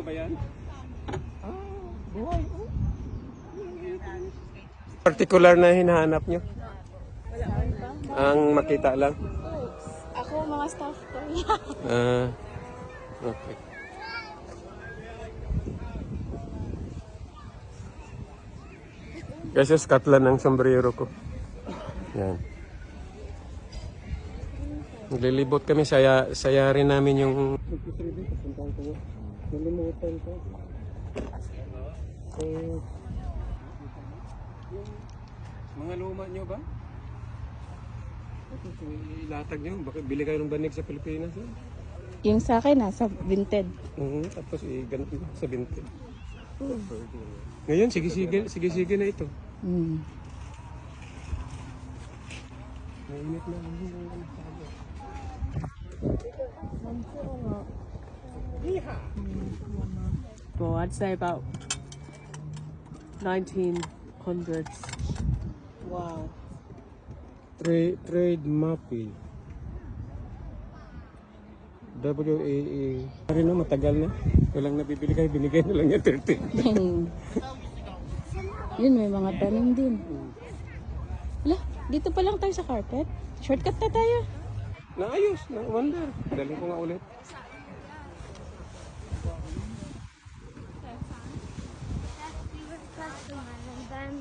ba yan? Ah, buhay. Oh. Particular na hinahanap nyo? Ang makita lang? Ako, mga staff ko. Okay. Kasi Scotland ang sombrero ko. Yan. Naglilibot kami, sayarin namin yung... Nalimutan ko. Mga luma nyo ba? Ilatag nyo, baka bili kayo ng banig sa Pilipinas. Eh? Yung sa akin, nasa vinted. Tapos ganito sa binti. Ngayon, sige na ito. Mainit na. Well, I'd say about 1900s. Wow. Trade mapping. WAA. Pare na, matagal na. Walang nabibili kayo, binigay na lang yung 30. Yun, may mga tanim din. Wala, dito pa lang tayo sa carpet. Shortcut na tayo. Naayos, na wonder. Daling ko nga ulit. We were customers and then